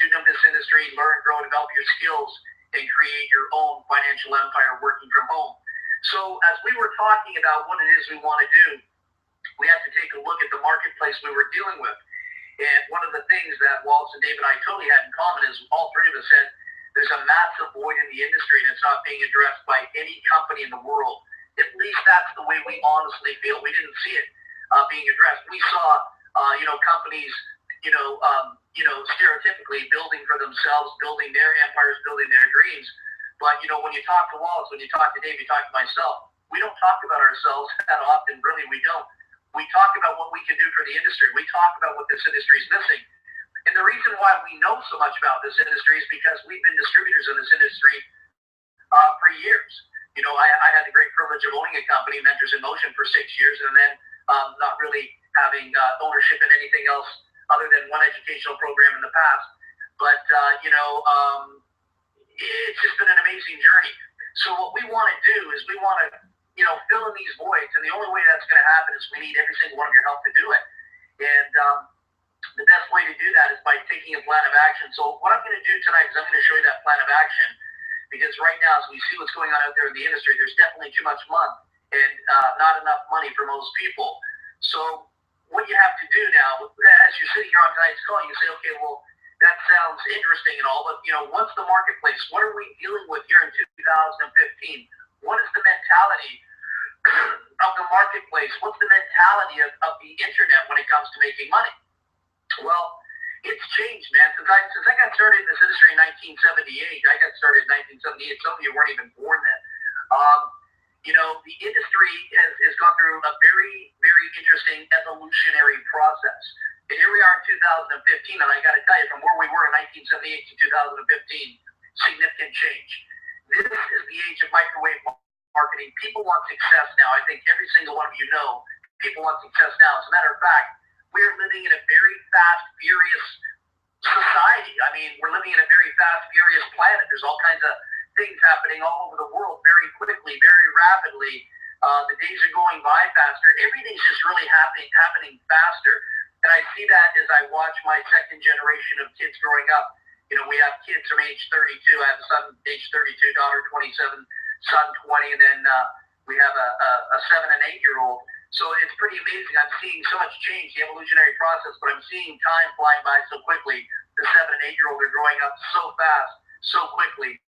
student of this industry, learn, grow, develop your skills, and create your own financial empire working from home. So as we were talking about what it is we want to do, we have to take a look at the marketplace we were dealing with. And one of the things that Wallace and Dave and I totally had in common is all three of us said there's a massive void in the industry and it's not being addressed by any company in the world. At least that's the way we honestly feel. We didn't see it being addressed. We saw, companies, stereotypically building for themselves, building their empires, building their dreams. But, when you talk to Wallace, when you talk to Dave, you talk to myself, we don't talk about ourselves that often. Really, we don't. We talk about what we can do for the industry. We talk about what this industry is missing. And the reason why we know so much about this industry is because we've been distributors in this industry for years. I had the great privilege of owning a company, Mentors in Motion, for 6 years, and then not really having ownership in anything else other than one educational program in the past. But, it's just been an amazing journey. So what we want to do is we want to, fill in these voids. And the only way that's going to happen is we need every single one of your help to do it. And the best way to do that is by taking a plan of action. So what I'm going to do tonight is I'm going to show you that plan of action. Because right now, as we see what's going on out there in the industry, there's definitely too much money and not enough money for most people. So what you have to do now, as you're sitting here on tonight's call, you say, okay, well, that sounds interesting and all, but, what's the marketplace? What are we dealing with here in 2015? What is the mentality of the marketplace? What's the mentality of the internet when it comes to making money? Well, it's changed, man. Since I got started in this industry in 1978, I got started in 1978. Some of you weren't even born then. The industry has gone through a very, very interesting evolutionary process. And here we are in 2015, and I got to tell you, from where we were in 1978 to 2015, significant change. This is the age of microwave marketing. People want success now. I think every single one of you know people want success now. As a matter of fact, we're living in a very fast, furious society. I mean, we're living in a very fast, furious planet. There's all kinds of things happening all over the world very quickly, very rapidly. The days are going by faster. Everything's just really happening faster. And I see that as I watch my second generation of kids growing up. We have kids from age 32. I have a son age 32, daughter 27, son 20, and then we have a 7 and 8-year-old. So it's pretty amazing. I'm seeing so much change, the evolutionary process, but I'm seeing time flying by so quickly. The 7 and 8-year-old are growing up so fast, so quickly.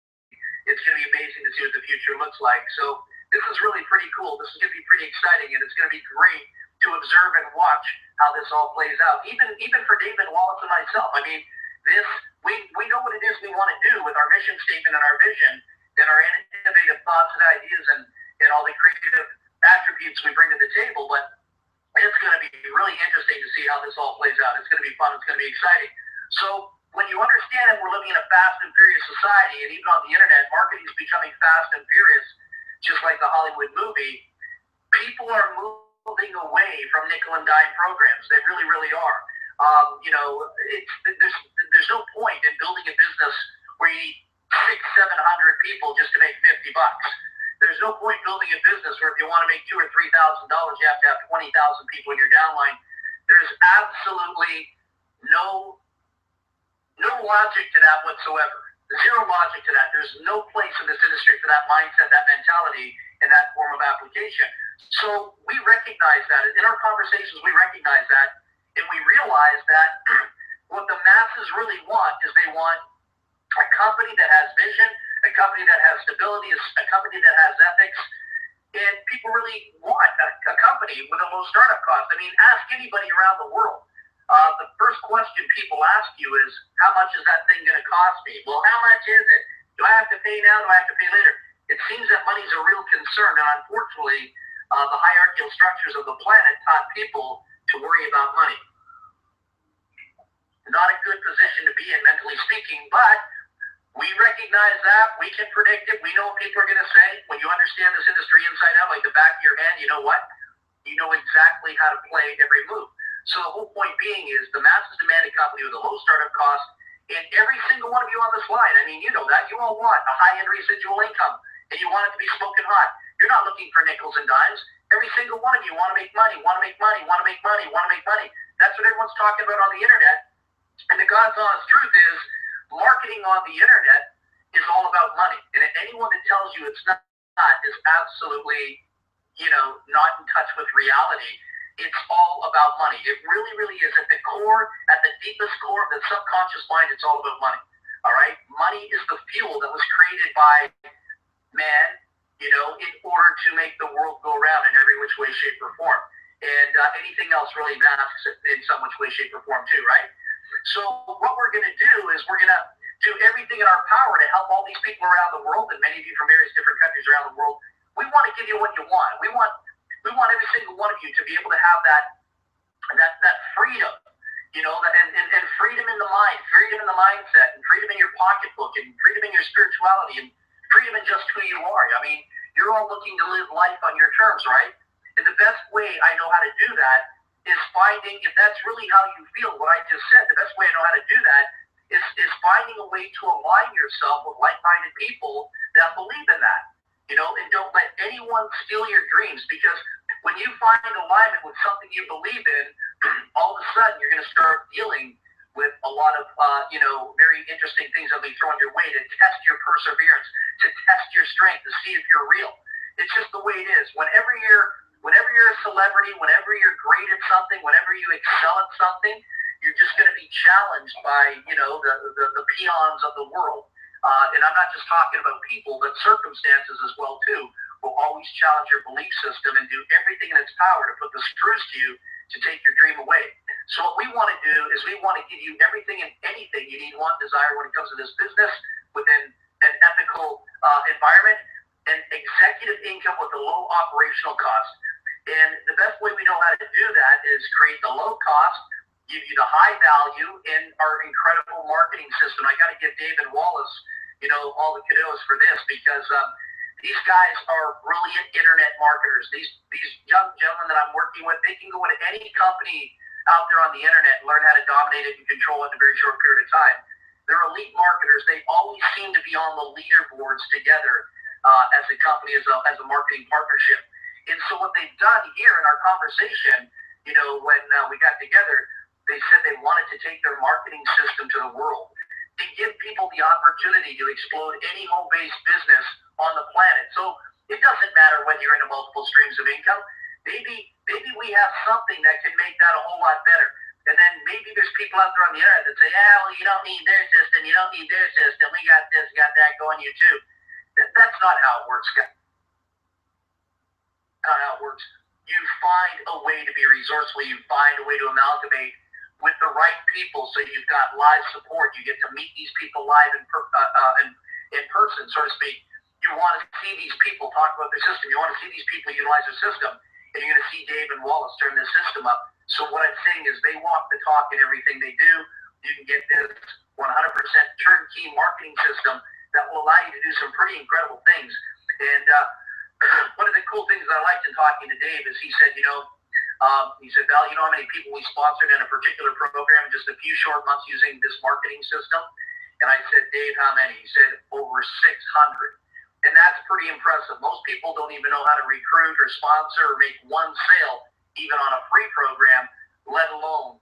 It's going to be amazing to see what the future looks like. So this is really pretty cool. This is going to be pretty exciting, and it's going to be great to observe and watch how this all plays out. Even for David Wallace and myself, I mean, we know what it is we want to do with our mission statement and our vision and our innovative thoughts and ideas and all the creative attributes we bring to the table, but it's going to be really interesting to see how this all plays out. It's going to be fun. It's going to be exciting. So when you understand that we're living in a fast and furious society, and even on the internet, marketing is becoming fast and furious, just like the Hollywood movie, people are moving away from nickel and dime programs. They really, really are. There's no point in building a business where you need 600-700 people just to make $50. There's no point building a business where if you want to make $2,000 or $3,000, you have to have 20,000 people in your downline. There's absolutely no logic to that whatsoever. Zero logic to that. There's no place in this industry for that mindset, that mentality, and that form of application. So we recognize that. In our conversations, we recognize that, and we realize that what the masses really want is they want a company that has vision, a company that has stability, a company that has ethics, and people really want a company with a low startup cost. I mean, ask anybody around the world. The first question people ask you is, how much is that thing going to cost me? Well, how much is it? Do I have to pay now? Do I have to pay later? It seems that money is a real concern, and unfortunately, the hierarchical structures of the planet taught people to worry about money. Not a good position to be in, mentally speaking, but we recognize that. We can predict it. We know what people are going to say. When you understand this industry inside out, like the back of your hand, you know what? You know exactly how to play every move. So the whole point being is the masses demand a company with a low startup cost, and every single one of you on this line, I mean, you know that. You all want a high-end residual income, and you want it to be smoking hot. You're not looking for nickels and dimes. Every single one of you want to make money, want to make money, want to make money, want to make money. That's what everyone's talking about on the internet. And the God's honest truth is, marketing on the internet is all about money. And anyone that tells you it's not is absolutely, not in touch with reality. It's all about money. It really, really is. At the core, at the deepest core of the subconscious mind, it's all about money. All right? Money is the fuel that was created by man, in order to make the world go around in every which way, shape, or form. And anything else really masks it in some which way, shape, or form too, right? So what we're going to do is we're going to do everything in our power to help all these people around the world, and many of you from various different countries around the world. We want to give you what you want. We want every single one of you to be able to have that freedom, and freedom in the mind, freedom in the mindset, and freedom in your pocketbook, and freedom in your spirituality, and freedom in just who you are. I mean, you're all looking to live life on your terms, right? And the best way I know how to do that is finding, if that's really how you feel, what I just said, the best way I know how to do that is finding a way to align yourself with like-minded people that believe in that, and don't let anyone steal your dreams, because when you find alignment with something you believe in, all of a sudden you're going to start dealing with a lot of, very interesting things that will be thrown your way to test your perseverance, to test your strength, to see if you're real. It's just the way it is. Whenever you're a celebrity, whenever you're great at something, whenever you excel at something, you're just going to be challenged by, the peons of the world. And I'm not just talking about people, but circumstances as well, too, will always challenge your belief system and do everything in its power to put the screws to you to take your dream away. So what we want to do is we want to give you everything and anything you need, want, desire when it comes to this business within an ethical environment and executive income with a low operational cost. And the best way we know how to do that is create the low cost, give you the high value in our incredible marketing system. I got to give David Wallace, all the kudos for this, because these guys are brilliant internet marketers. These young gentlemen that I'm working with, they can go into any company out there on the internet and learn how to dominate it and control it in a very short period of time. They're elite marketers. They always seem to be on the leaderboards together as a company, as a marketing partnership. And so what they've done here in our conversation, when we got together, they said they wanted to take their marketing system to the world, to give people the opportunity to explode any home-based business on the planet. So it doesn't matter whether you're into multiple streams of income. Maybe we have something that can make that a whole lot better. And then maybe there's people out there on the internet that say, well, you don't need their system, you don't need their system, we got this, got that going, you too. That's not how it works, guys. Not how it works. You find a way to be resourceful. You find a way to amalgamate with the right people, so you've got live support. You get to meet these people live in person, so to speak. You want to see these people talk about their system. You want to see these people utilize their system, and you're going to see Dave and Wallace turn this system up. So what I'm saying is they walk the talk in everything they do. You can get this 100% turnkey marketing system that will allow you to do some pretty incredible things. And one of the cool things that I liked in talking to Dave is he said, Val, you know how many people we sponsored in a particular program in just a few short months using this marketing system? And I said, Dave, how many? He said, over 600. And that's pretty impressive. Most people don't even know how to recruit or sponsor or make one sale, even on a free program, let alone,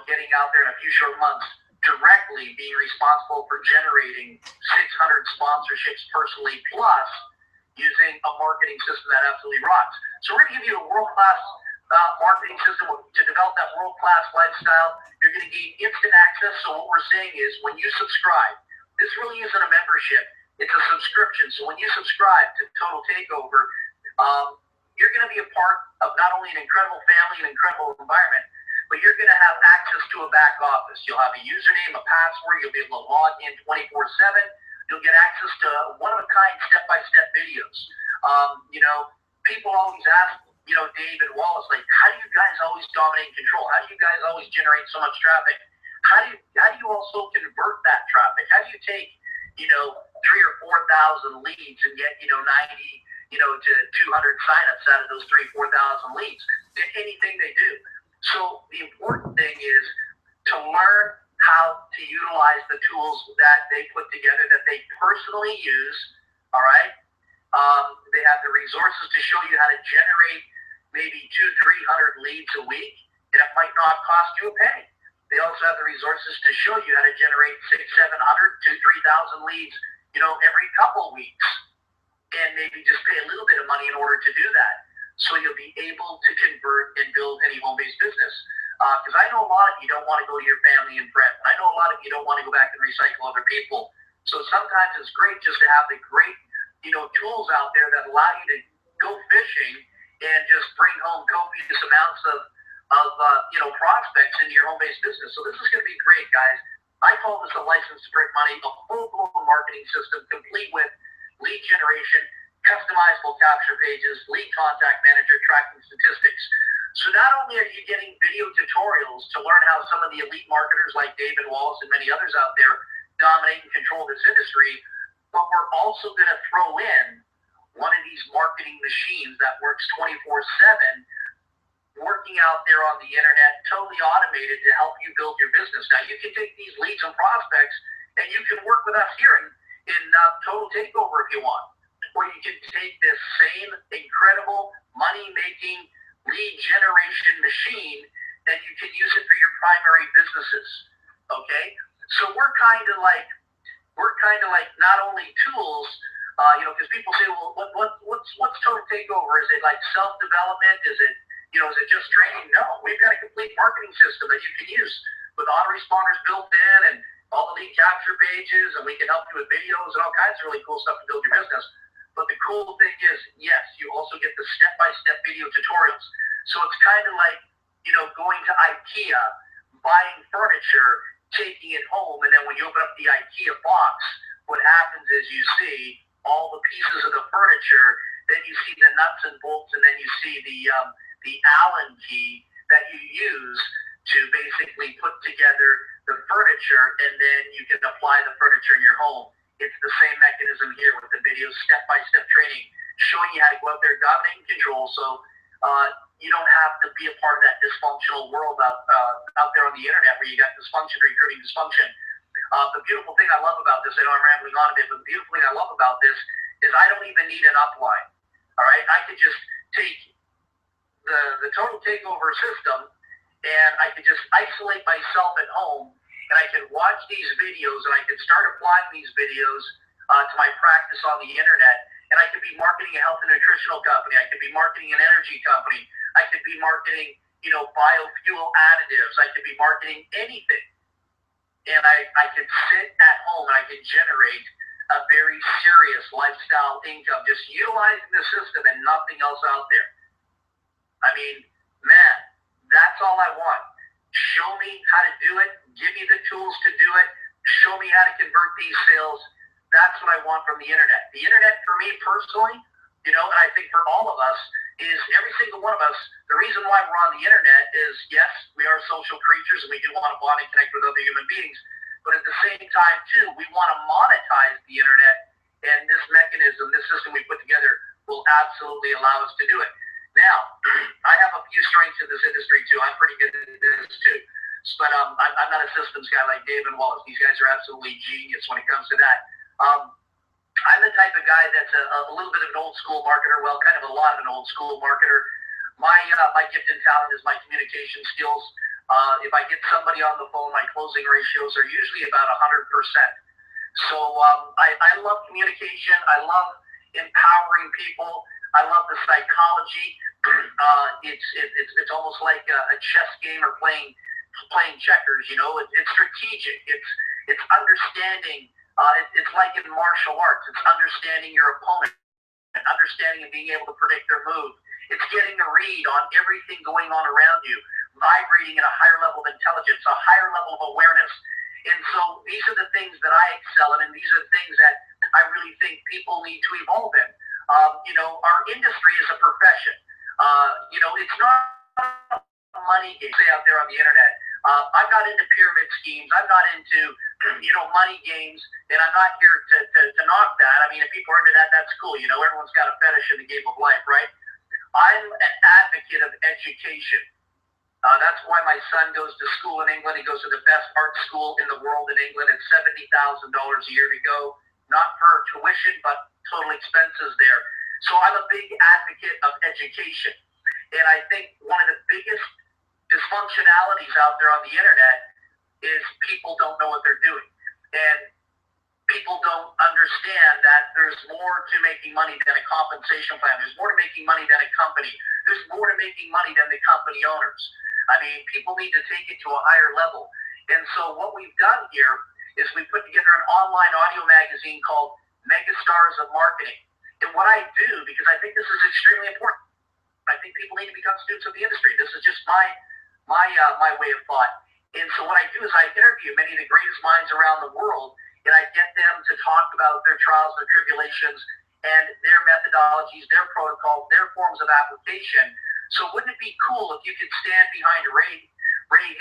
getting out there in a few short months, directly being responsible for generating 600 sponsorships personally, plus using a marketing system that absolutely rocks. So we're going to give you a world-class marketing system to develop that world-class lifestyle. You're going to gain instant access. So what we're saying is when you subscribe, this really isn't a membership. It's a subscription. So when you subscribe to Total Takeover, you're going to be a part of not only an incredible family, an incredible environment, but you're going to have access to a back office. You'll have a username, a password. You'll be able to log in 24/7. You'll get access to one-of-a-kind step-by-step videos. People always ask, Dave and Wallace, like, how do you guys always dominate and control? How do you guys always generate so much traffic? How do you also convert that traffic? How do you take, 3,000 or 4,000 leads and get, 90, to 200 signups out of those 3,000 or 4,000 leads in anything they do? So the important thing is to learn how to utilize the tools that they put together, that they personally use, all right? They have the resources to show you how to generate maybe 200-300 leads a week, and it might not cost you a penny. They also have the resources to show you how to generate 600, 700 to 3,000 leads, every couple weeks, and maybe just pay a little bit of money in order to do that. So you'll be able to convert and build any home-based business. Because I know a lot of you don't want to go to your family and friends. I know a lot of you don't want to go back and recycle other people. So sometimes it's great just to have the great, tools out there that allow you to go fishing and just bring home copious amounts of prospects into your home-based business. So this is going to be great, guys. I call this a license to print money, a full-blown marketing system complete with lead generation, customizable capture pages, lead contact manager, tracking statistics. So not only are you getting video tutorials to learn how some of the elite marketers like David Wallace and many others out there dominate and control this industry, but we're also going to throw in one of these marketing machines that works 24/7, working out there on the internet, totally automated to help you build your business. Now, you can take these leads and prospects, and you can work with us here in Total Takeover if you want. Or you can take this same incredible money-making lead generation machine, and you can use it for your primary businesses. Okay? So we're kind of like not only tools, because people say, well, what's Total Takeover? Is it like self-development? Is it just training? No, we've got a complete marketing system that you can use with autoresponders built in and all the lead capture pages, and we can help you with videos and all kinds of really cool stuff to build your business. But the cool thing is, yes, you also get the step-by-step video tutorials. So it's kind of like, going to IKEA, buying furniture, taking it home, and then when you open up the IKEA box, what happens is you see all the pieces of the furniture, then you see the nuts and bolts, and then you see the Allen key that you use to basically put together the furniture, and then you can apply the furniture in your home. It's the same mechanism here with the video step-by-step training, showing you how to go out there, dominate and control, so you don't have to be a part of that dysfunctional world out there on the internet where you got dysfunction or you're creating dysfunction. The beautiful thing I love about this, I know I'm rambling on a bit, but the beautiful thing I love about this is I don't even need an upline. All right, I could just take the Total Takeover system, and I could just isolate myself at home, and I could watch these videos, and I could start applying these videos to my practice on the internet, and I could be marketing a health and nutritional company. I could be marketing an energy company. I could be marketing, biofuel additives. I could be marketing anything. And I could sit at home and I could generate a very serious lifestyle income, just utilizing the system and nothing else out there. I mean, man, that's all I want. Show me how to do it. Give me the tools to do it. Show me how to convert these sales. That's what I want from the internet. The internet, for me personally, and I think for all of us, is every single one of us, the reason why we're on the internet is, yes, we are social creatures and we do want to bond and connect with other human beings, but at the same time, too, we want to monetize the internet, and this mechanism, this system we put together will absolutely allow us to do it. Now, I have a few strengths in this industry, too. I'm pretty good at this, too. But I'm not a systems guy like David Wallace. These guys are absolutely genius when it comes to that. I'm the type of guy that's a little bit of an old school marketer, well, kind of a lot of an old school marketer. My gift and talent is my communication skills. If I get somebody on the phone, my closing ratios are usually about 100%. So I love communication. I love empowering people. I love the psychology. It's almost like a chess game or playing checkers. It's strategic. It's understanding. It's like in martial arts. It's understanding your opponent, and understanding and being able to predict their move. It's getting a read on everything going on around you, vibrating at a higher level of intelligence, a higher level of awareness. And so these are the things that I excel in, and these are the things that I really think people need to evolve in. Our industry is a profession. It's not money game out there on the internet. I'm not into pyramid schemes. I'm not into, money games, and I'm not here to knock that. I mean, if people are into that, that's cool. Everyone's got a fetish in the game of life, right? I'm an advocate of education. That's why my son goes to school in England. He goes to the best art school in the world in England. It's $70,000 a year to go, not for tuition, but total expenses there. So I'm a big advocate of education. And I think one of the biggest dysfunctionalities out there on the internet is people don't know what they're doing. And people don't understand that there's more to making money than a compensation plan. There's more to making money than a company. There's more to making money than the company owners. I mean, people need to take it to a higher level. And so what we've done here is we put together an online audio magazine called Megastars of Marketing. And what I do, because I think this is extremely important, I think people need to become students of the industry. This is just my way of thought. And so what I do is I interview many of the greatest minds around the world, and I get them to talk about their trials, their tribulations, and their methodologies, their protocols, their forms of application. So wouldn't it be cool if you could stand behind Ray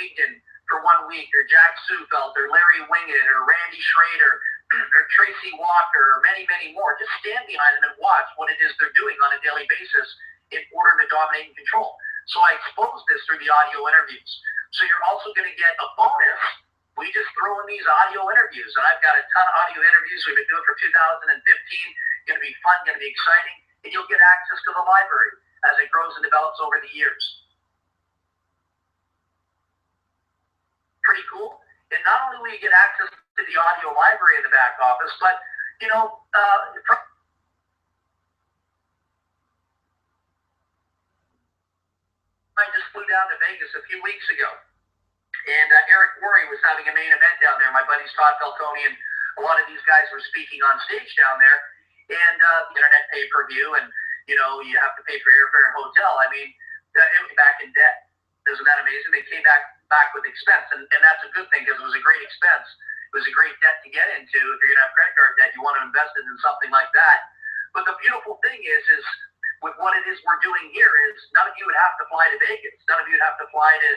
Higdon for 1 week, or Jack Sufelt, or Larry Wingett, or Randy Schrader, or Tracy Walker, or many, many more? Just stand behind them and watch what it is they're doing on a daily basis in order to dominate and control. So I expose this through the audio interviews. So you're also going to get a bonus. We just throw in these audio interviews, and I've got a ton of audio interviews we've been doing for 2015. Going to be fun, going to be exciting, and you'll get access to the library as it grows and develops over the years. Pretty cool. And not only will you get access to the audio library in the back office, but I just flew down to Vegas a few weeks ago, and Eric Worre was having a main event down there. My buddies Todd Falcone and a lot of these guys were speaking on stage down there, and internet pay-per-view, and you have to pay for airfare and hotel. I mean, it was back in debt. Isn't that amazing? They came back with expense, and that's a good thing, because it was a great expense. It was a great debt to get into. If you're gonna have credit card debt, you want to invest it in something like that. But the beautiful thing is with what it is we're doing here is none of you would have to fly to Vegas. None of you would have to fly to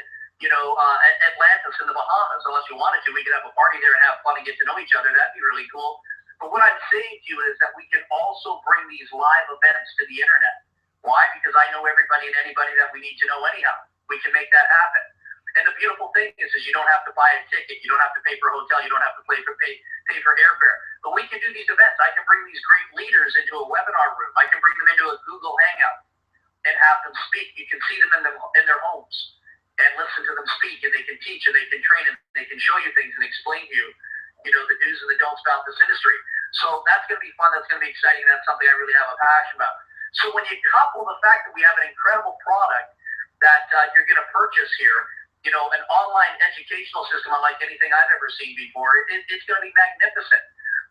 Atlantis in the Bahamas unless you wanted to. We could have a party there and have fun and get to know each other. That'd be really cool. But what I'm saying to you is that we can also bring these live events to the internet. Why? Because I know everybody and anybody that we need to know anyhow. We can make that happen. And the beautiful thing is you don't have to buy a ticket. You don't have to pay for a hotel. You don't have to pay for airfare. But we can do these events. I can bring these great leaders into a webinar room. I can bring them into a Google Hangout and have them speak. You can see them in their homes and listen to them speak, and they can teach, and they can train, and they can show you things and explain to you, the do's and the don'ts about this industry. So that's going to be fun. That's going to be exciting. That's something I really have a passion about. So when you couple the fact that we have an incredible product that you're going to purchase here, an online educational system unlike anything I've ever seen before, it's going to be magnificent,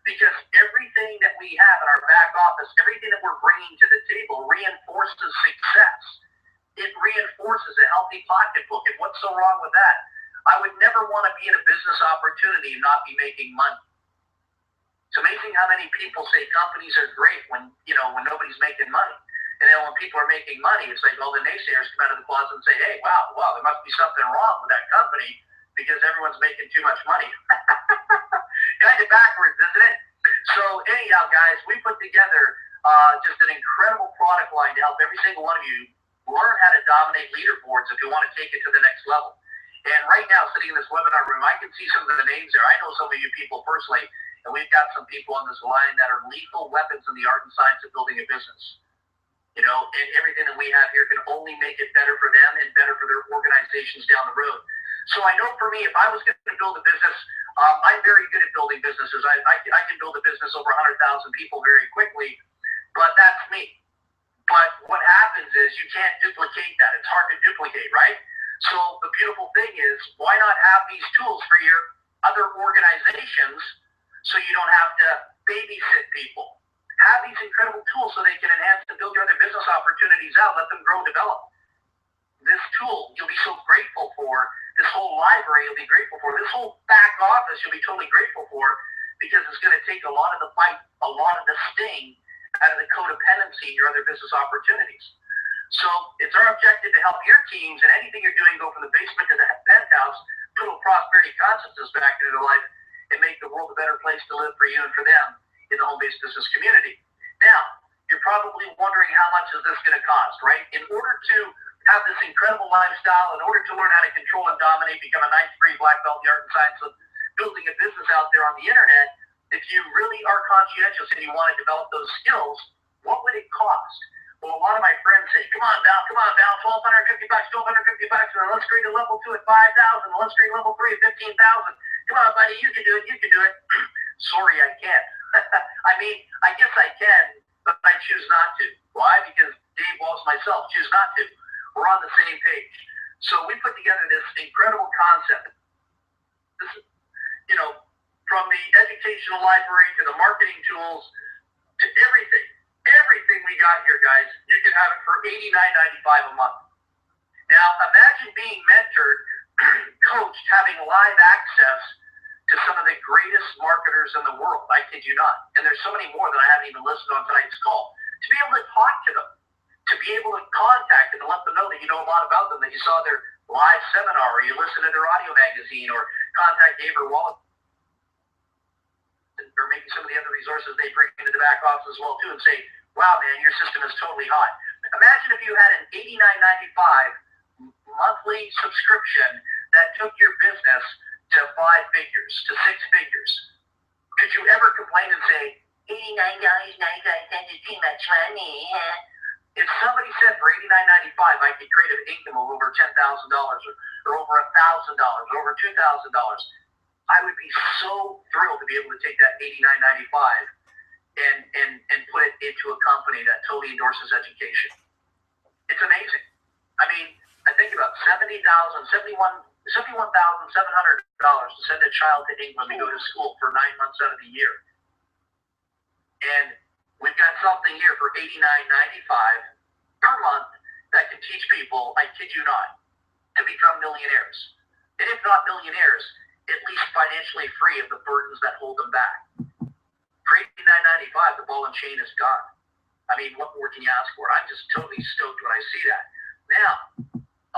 because everything that we have in our back office, everything that we're bringing to the table reinforces success. It reinforces a healthy pocketbook. And what's so wrong with that? I would never want to be in a business opportunity and not be making money. It's amazing how many people say companies are great when nobody's making money. And then when people are making money, it's like all the naysayers come out of the closet and say, hey, wow, there must be something wrong with that company because everyone's making too much money. Kind of backwards, isn't it? So anyhow, guys, we put together just an incredible product line to help every single one of you learn how to dominate leaderboards if you want to take it to the next level. And right now, sitting in this webinar room, I can see some of the names there. I know some of you people personally, and we've got some people on this line that are lethal weapons in the art and science of building a business. And everything that we have here can only make it better for them and better for their organizations down the road. So I know for me, if I was going to build a business, I'm very good at building businesses. I can build a business over 100,000 people very quickly, but that's me. But what happens is you can't duplicate that. It's hard to duplicate, right? So the beautiful thing is, why not have these tools for your other organizations so you don't have to babysit people? Have these incredible tools so they can enhance and build your other business opportunities out, let them grow and develop. This tool you'll be so grateful for, this whole library you'll be grateful for, this whole back office you'll be totally grateful for, because it's going to take a lot of the fight, a lot of the sting out of the codependency in your other business opportunities. So it's our objective to help your teams and anything you're doing go from the basement to the penthouse, put a prosperity consciousness back into their life, and make the world a better place to live for you and for them in the home-based business community. Now, you're probably wondering how much is this going to cost, right? In order to have this incredible lifestyle, in order to learn how to control and dominate, become a 9th degree black belt in the art and science of building a business out there on the internet, if you really are conscientious and you want to develop those skills, what would it cost? Well, a lot of my friends say, come on, Val, $1,250, $1,250, and let's grade a level 2 at 5,000, let's grade level 3 at 15,000. Come on, buddy, you can do it. Sorry, I can't. I mean, I guess I can, but I choose not to. Why? Because Dave Walsh, myself, choose not to. We're on the same page. So we put together this incredible concept. This, from the educational library to the marketing tools to everything we got here, guys, you can have it for $89.95 a month. Now, imagine being mentored, coached, having live access to some of the greatest marketers in the world. I kid you not. And there's so many more that I haven't even listed on tonight's call. To be able to talk to them, to be able to contact them and let them know that you know a lot about them, that you saw their live seminar, or you listen to their audio magazine, or contact Dave or Wallace, or maybe some of the other resources they bring into the back office as well too, and say, wow, man, your system is totally hot. Imagine if you had an $89.95 monthly subscription that took your business to 5 figures, to 6 figures. Could you ever complain and say, $89.95 is too much money? If somebody said for $89.95 I could create an income of over $10,000 or over $1,000 or over $2,000, I would be so thrilled to be able to take that $89.95 and put it into a company that totally endorses education. It's amazing. I mean, I think about $71,700 to send a child to England to go to school for 9 months out of the year. And we've got something here for $89.95 per month that can teach people, I kid you not, to become millionaires. And if not millionaires, at least financially free of the burdens that hold them back. For $89.95, the ball and chain is gone. I mean, what more can you ask for? I'm just totally stoked when I see that. Now,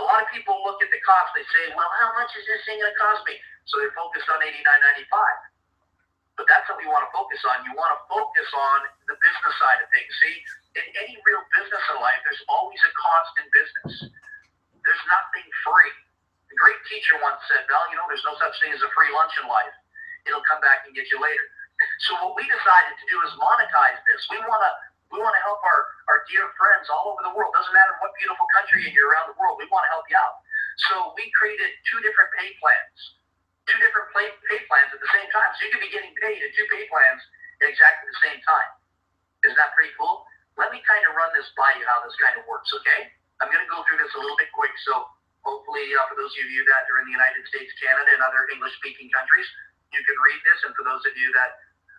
a lot of people look at the cost. They say, well, how much is this thing going to cost me? So they're focused on $89.95. But that's what we want to focus on. You want to focus on the business side of things. See, in any real business in life, there's always a cost in business. There's nothing free. A great teacher once said, Val, there's no such thing as a free lunch in life. It'll come back and get you later. So what we decided to do is monetize this. We want to help our dear friends all over the world. Doesn't matter what beautiful country you're around the world. We want to help you out. So we created 2 different pay plans. 2 different pay plans at the same time. So you could be getting paid in 2 pay plans at exactly the same time. Isn't that pretty cool? Let me kind of run this by you, how this kind of works, okay? I'm going to go through this a little bit quick. So hopefully for those of you that are in the United States, Canada, and other English-speaking countries, you can read this. And for those of you that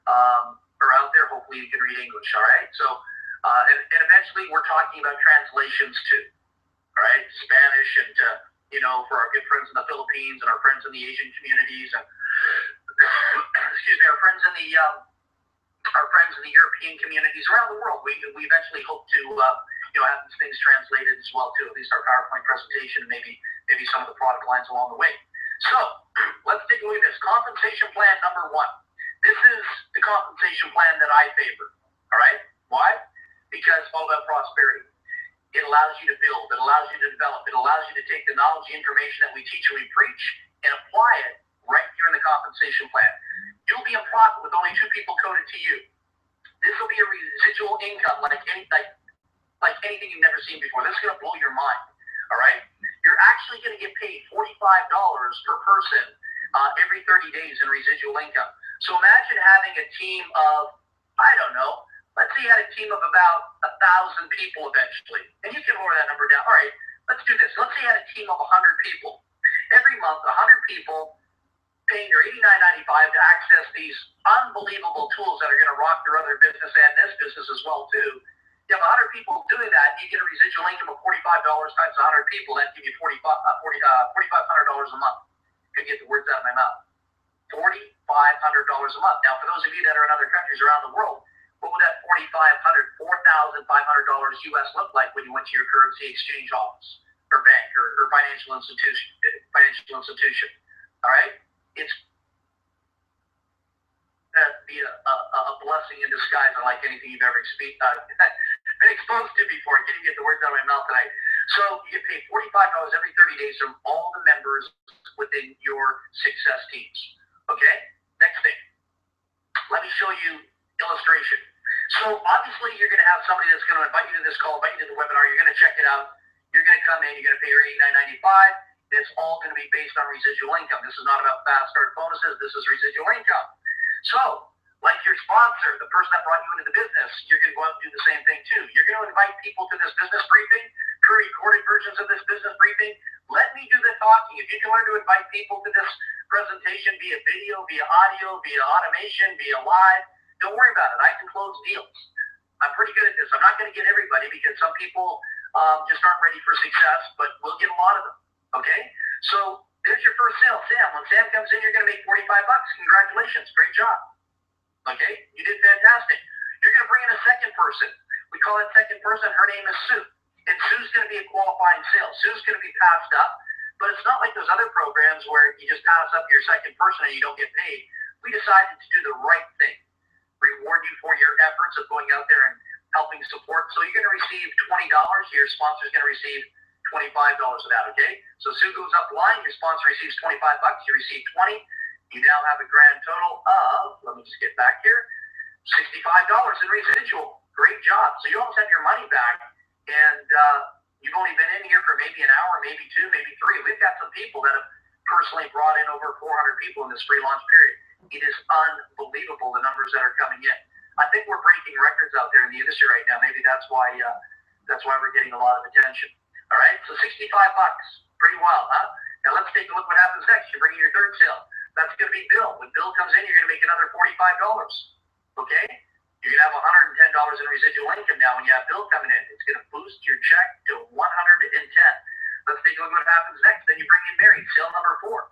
are out there, hopefully you can read English, all right? So, and eventually we're talking about translations too, all right? Spanish and, for our good friends in the Philippines and our friends in the Asian communities and, our friends in the European communities around the world. We eventually hope to, have these things translated as well too, at least our PowerPoint presentation, and maybe some of the product lines along the way. So let's take a look at this. Compensation plan number 1. This is the compensation plan that I favor. All right? Why? Because it's all about prosperity. It allows you to build. It allows you to develop. It allows you to take the knowledge and information that we teach and we preach and apply it right here in the compensation plan. You'll be in profit with only 2 people coded to you. This will be a residual income like anything you've never seen before. This is going to blow your mind. All right? You're actually going to get paid $45 per person every 30 days in residual income. So imagine having a team of, I don't know, let's say you had a team of about 1,000 people eventually. And you can lower that number down. All right, let's do this. Let's say you had a team of 100 people. Every month, 100 people paying your $89.95 to access these unbelievable tools that are going to rock your other business and this business as well, too. You have 100 people doing that, you get a residual income of $45 times 100 people. That gives you $4,500 a month. Couldn't get the words out of my mouth. $4,500 a month. Now, for those of you that are in other countries around the world, what would that $4,500 US look like when you went to your currency exchange office or bank or financial institution? All right? It's be a blessing in disguise, unlike anything you've ever been exposed to before. I can't even get the words out of my mouth tonight. So you get paid $45 every 30 days from all the members within your success teams. Okay? Next thing. Let me show you illustration. So obviously you're going to have somebody that's going to invite you to this call, invite you to the webinar. You're going to check it out. You're going to come in. You're going to pay your $89.95. It's all going to be based on residual income. This is not about fast start bonuses. This is residual income. So, like your sponsor, the person that brought you into the business, you're going to go out and do the same thing too. You're going to invite people to this business briefing, pre-recorded versions of this business briefing. Let me do the talking. If you can learn to invite people to this presentation via video, via audio, via automation, via live, don't worry about it. I can close deals. I'm pretty good at this. I'm not going to get everybody because some people just aren't ready for success, but we'll get a lot of them. Okay? So there's your first sale, Sam. When Sam comes in, you're going to make $45. Congratulations. Great job. Okay? You did fantastic. You're going to bring in a second person. We call that second person. Her name is Sue. And Sue's going to be a qualifying sale. Sue's going to be passed up. But it's not like those other programs where you just pass up your second person and you don't get paid. We decided to do the right thing. Reward you for your efforts of going out there and helping support. So you're going to receive $20. Your sponsor's going to receive $25 of that, okay? So Sue goes up the line. Your sponsor receives $25. You receive 20. You now have a grand total of, let me just get back here, $65 in residual. Great job. So you almost have your money back, and you've only been in here for maybe an hour, maybe two, maybe three. We've got some people that have personally brought in over 400 people in this free launch period. It is unbelievable, the numbers that are coming in. I think we're breaking records out there in the industry right now. Maybe that's why we're getting a lot of attention. All right, so $65. Pretty wild, huh? Now let's take a look what happens next. You're bringing your third sale. That's going to be Bill. When Bill comes in, you're going to make another $45. Okay? You're going to have $110 in residual income now when you have Bill coming in. It's going to boost your check to $110. Let's take a look what happens next. Then you bring in Mary, sale number 4.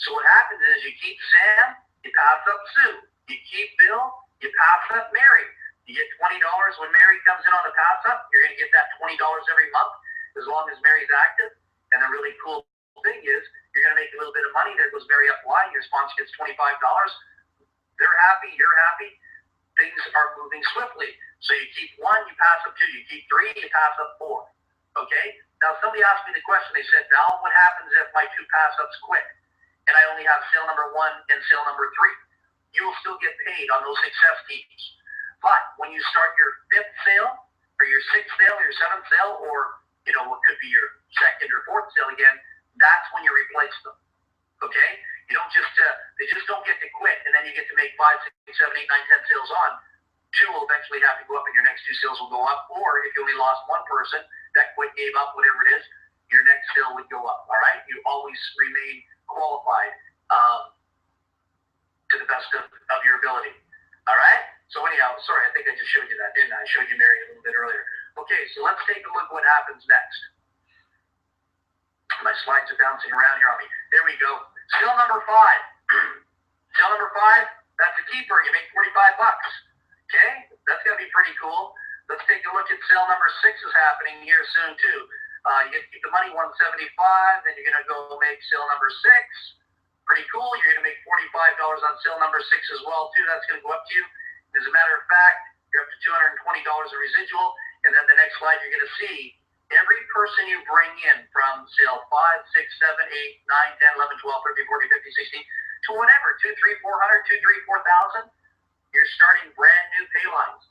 So what happens is you keep Sam, you pass up Sue. You keep Bill, you pass up Mary. You get $20 when Mary comes in on the pass up. You're going to get that $20 every month as long as Mary's active. And the really cool thing is you're going to make a little bit of money. There goes Mary up the line. Your sponsor gets $25. They're happy. You're happy. Things are moving swiftly. So you keep 1, you pass up 2. You keep 3, you pass up 4. Okay? Now, somebody asked me the question. They said, Val, what happens if my 2 pass-ups quit and I only have sale number 1 and sale number 3? You will still get paid on those success teams. But when you start your 5th sale or your 6th sale or your 7th sale or, what could be your 2nd or 4th sale again, that's when you replace them. Okay? You don't just, they just don't get to quit and then you get to make 5, 6, 7, 8, 9, 10 sales on. 2 will eventually have to go up and your next 2 sales will go up. Or if you only lost 1 person that quit, gave up, whatever it is, your next sale would go up. All right? You always remain qualified to the best of your ability. All right? So anyhow, sorry, I think I just showed you that, didn't I? I showed you Mary a little bit earlier. Okay, so let's take a look what happens next. My slides are bouncing around here on me. There we go. Sale number 5. Sale number 5, that's a keeper. You make $45. Okay? That's going to be pretty cool. Let's take a look at sale number 6 is happening here soon too. You get to keep the money, $175. Then you're going to go make sale number 6. Pretty cool. You're going to make $45 on sale number 6 as well too. That's going to go up to you. As a matter of fact, you're up to $220 in residual. And then the next slide you're going to see every person you bring in from sale 5, 6, 7, 8, 9, 10, 11, 12, 13, 14, 15, 16 to whatever, 2, 3, 400, 2, 3, 4,000, you're starting brand new pay lines.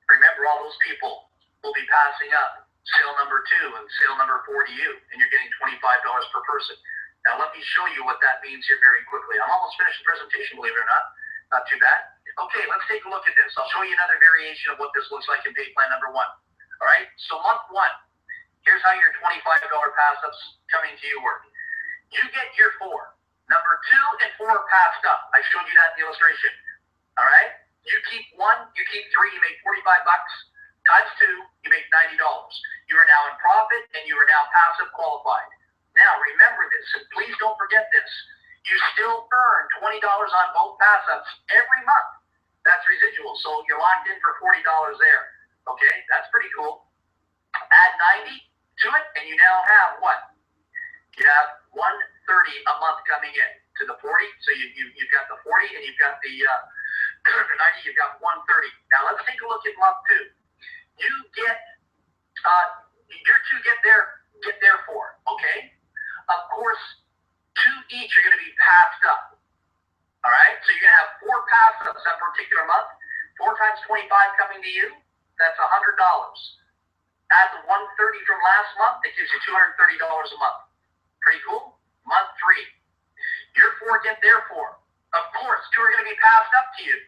Remember, all those people will be passing up sale number 2 and sale number 4 to you, and you're getting $25 per person. Now, let me show you what that means here very quickly. I'm almost finished the presentation, believe it or not. Not too bad. Okay, let's take a look at this. I'll show you another variation of what this looks like in pay plan number 1. All right, so month 1, here's how your $25 pass-ups coming to you work. You get your 4. Number 2 and 4 passed up. I showed you that in the illustration. All right, you keep 1, you keep 3, you make $45. Times 2, you make $90. You are now in profit and you are now passive qualified. Now, remember this, and please don't forget this. You still earn $20 on both pass-ups every month. That's residual, so you're locked in for $40 there. Okay, that's pretty cool. Add 90 to it, and you now have what? You have $130 a month coming in to the 40. So you've got the 40, and you've got the 90. You've got 130. Now let's take a look at month 2. You get your 2 get there 4. Okay. Of course, 2 each are going to be passed up. All right. So you're going to have 4 pass-ups that particular month. 4 times 25 coming to you, that's $100. Add the 130 from last month, that gives you $230 a month. Pretty cool? Month 3. Your 4 get their 4. Of course, 2 are going to be passed up to you.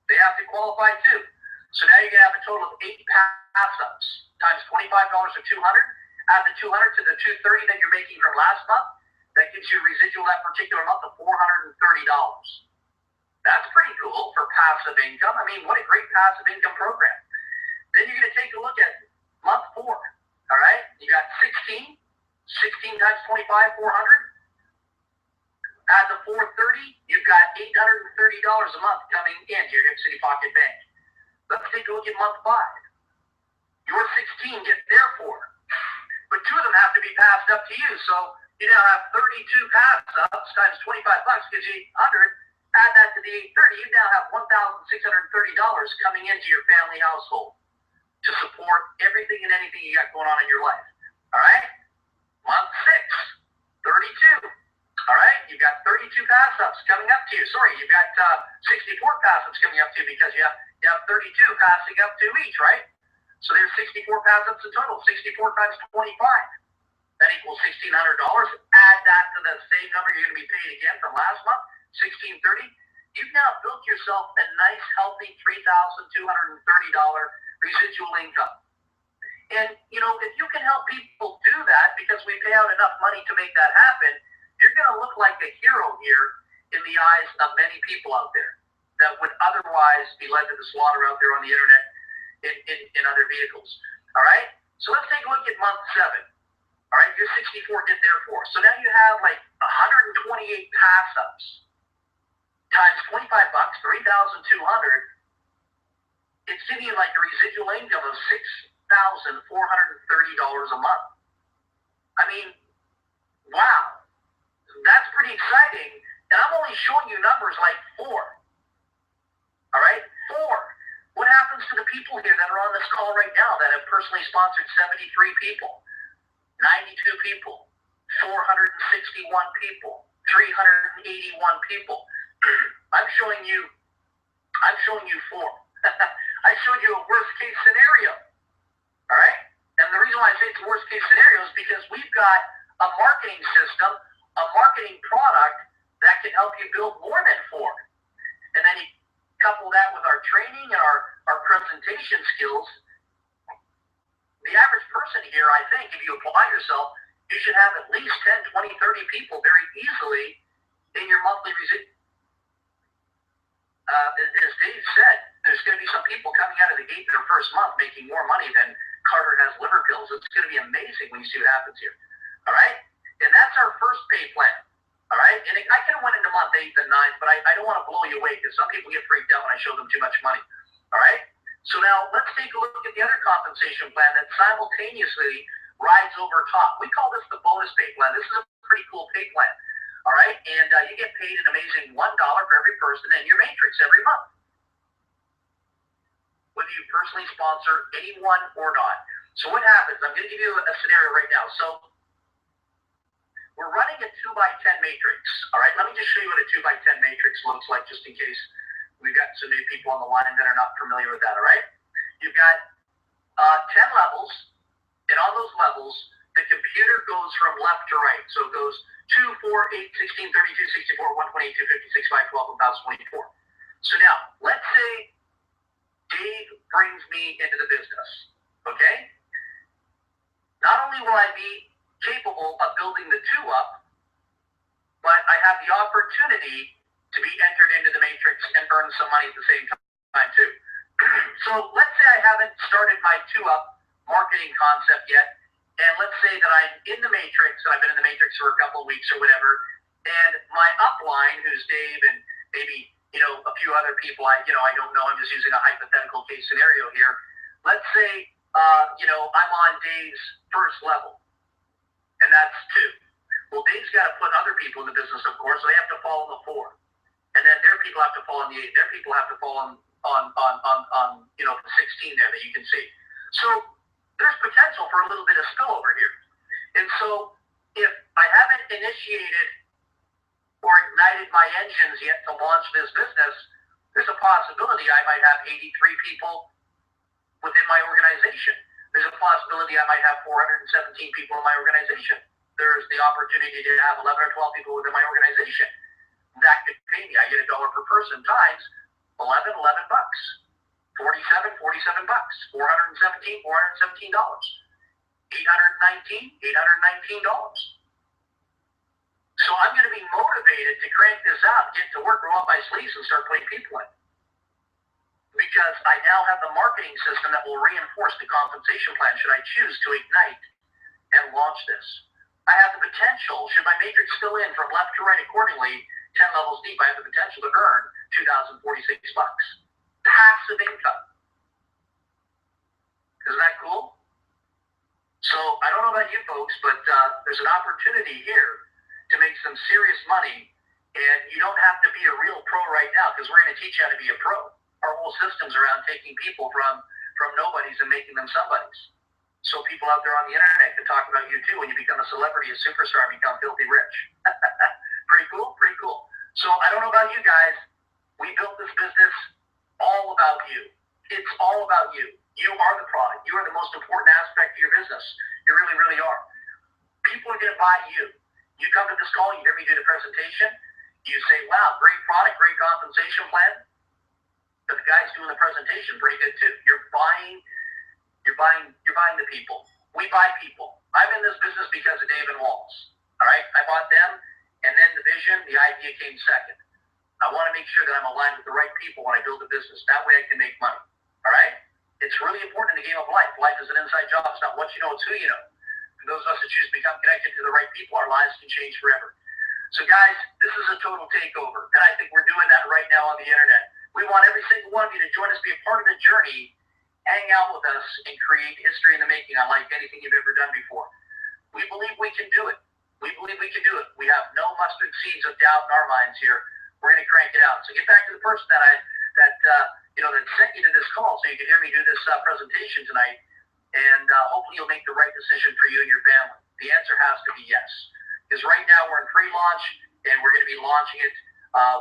They have to qualify too. So now you're going to have a total of 8 pass-ups times $25 or $200. Add the 200 to the 230 that you're making from last month. That gives you a residual that particular month of $430. That's pretty cool for passive income. I mean, what a great passive income program. Then you're going to take a look at month 4. All right? You got 16. 16 times 25, 400. Add the 430, you've got $830 a month coming into your Hip City Pocket Bank. Let's take a look at month 5. Your 16 get their 4. But 2 of them have to be passed up to you. So you now have 32 pass-ups times $25 gives you $800. Add that to the $830, you now have $1,630 coming into your family household to support everything and anything you got going on in your life. All right? Month 6, 32. All right? You've got 32 pass-ups coming up to you. Sorry, you've got 64 pass-ups coming up to you because you have 32 passing up to each, right? So there's 64 pass-ups in total. 64 times 25. That equals $1,600. Add that to the same number you're going to be paid again from last month, $1,630. You've now built yourself a nice, healthy $3,230 residual income. And, you know, if you can help people do that, because we pay out enough money to make that happen, you're going to look like a hero here in the eyes of many people out there that would otherwise be led to the slaughter out there on the internet in other vehicles. All right? So let's take a look at month 7. All right? Your 64 get there 4. So now you have like 128 pass-ups times $25, $3,200. It's giving you like a residual income of $6,430 a month. I mean, wow. That's pretty exciting. And I'm only showing you numbers like 4. All right? 4. What happens to the people here that are on this call right now that have personally sponsored 73 people, 92 people, 461 people, 381 people? I'm showing you 4. I showed you a worst case scenario. All right? And the reason why I say it's a worst case scenario is because we've got a marketing system, a marketing product that can help you build more than 4. And then you couple that with our training and our presentation skills. The average person here, I think, if you apply yourself, you should have at least 10, 20, 30 people very easily in your monthly visit. As Dave said, there's going to be some people coming out of the gate in their first month making more money than Carter has liver pills. It's going to be amazing when you see what happens here. All right? And that's our first pay plan. All right? And I could have went into month 8 and 9, but I don't want to blow you away because some people get freaked out when I show them too much money. All right? So now let's take a look at the other compensation plan that simultaneously rides over top. We call this the bonus pay plan. This is a pretty cool pay plan. All right? And you get paid an amazing $1 for every person in your matrix every month, whether you personally sponsor anyone or not. So what happens? I'm going to give you a scenario right now. So we're running a 2x10 matrix. All right, let me just show you what a 2x10 matrix looks like, just in case we've got some new people on the line that are not familiar with that. All right, you've got 10 levels, and on those levels, the computer goes from left to right. So it goes 2, 4, 8, 16, 32, 64, 128, 256, 5, 12, 1024. So now, let's say Dave brings me into the business. Okay? Not only will I be capable of building the 2 up, but I have the opportunity to be entered into the matrix and earn some money at the same time too. So let's say I haven't started my 2-up marketing concept yet, and let's say that I'm in the matrix, and I've been in the matrix for a couple of weeks or whatever, and my upline, who's Dave and maybe, you know, a few other people, I don't know, I'm just using a hypothetical case scenario here. Let's say, I'm on Dave's first level, and that's 2. Well, Dave's got to put other people in the business, of course, so they have to fall in the 4. And then their people have to fall in the 8. Their people have to fall on the 16 there that you can see. So there's potential for a little bit of spillover here. And so if I haven't initiated or ignited my engines yet to launch this business, There's a possibility I might have 83 people within my organization. There's a possibility I might have 417 people in my organization. There's the opportunity to have 11 or 12 people within my organization. That could pay me. I get $1 per person times 11 bucks. 47 bucks. 417 $819. So I'm going to be motivated to crank this out, get to work, roll up my sleeves, and start putting people in. Because I now have the marketing system that will reinforce the compensation plan should I choose to ignite and launch this. I have the potential, should my matrix fill in from left to right accordingly, 10 levels deep, I have the potential to earn $2,046. Passive income. Isn't that cool? So I don't know about you folks, but there's an opportunity here to make some serious money, and you don't have to be a real pro right now, because we're going to teach you how to be a pro. Our whole system's around taking people from nobodies and making them somebodies. So people out there on the internet can talk about you too. When you become a celebrity, a superstar, and become filthy rich. Pretty cool? Pretty cool. So I don't know about you guys. We built this business all about you. It's all about you. You are the product. You are the most important aspect of your business. You really, really are. People are going to buy you. You come to this call, you hear me do the presentation, you say, wow, great product, great compensation plan. But the guy's doing the presentation pretty good too. You're buying the people. We buy people. I'm in this business because of Dave and Walls. All right? I bought them, and then the vision, the idea came second. I want to make sure that I'm aligned with the right people when I build a business. That way I can make money. All right? It's really important in the game of life. Life is an inside job. It's not what you know, it's who you know. For those of us that choose to become connected to the right people, our lives can change forever. So guys, this is a total takeover, and I think we're doing that right now on the internet. We want every single one of you to join us, be a part of the journey, hang out with us, and create history in the making unlike anything you've ever done before. We believe we can do it. We believe we can do it. We have no mustard seeds of doubt in our minds here. We're going to crank it out. So get back to the person that sent you to this call so you can hear me do this presentation tonight. And hopefully you'll make the right decision for you and your family. The answer has to be yes. Because right now we're in pre-launch, and we're going to be launching it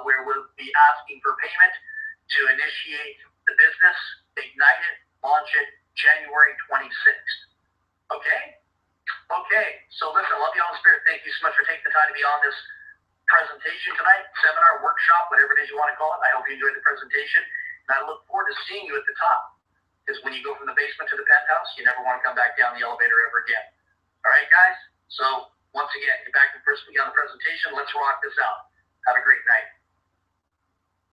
where we'll be asking for payment to initiate the business, ignite it, launch it January 26th. Okay? Okay. So listen, I love you all in spirit. Thank you so much for taking the time to be on this presentation tonight, seminar, workshop, whatever it is you want to call it. I hope you enjoyed the presentation. And I look forward to seeing you at the top. Because when you go from the basement to the penthouse, you never want to come back down the elevator ever again. All right, guys? So, once again, get back to the first week on the presentation. Let's rock this out. Have a great night.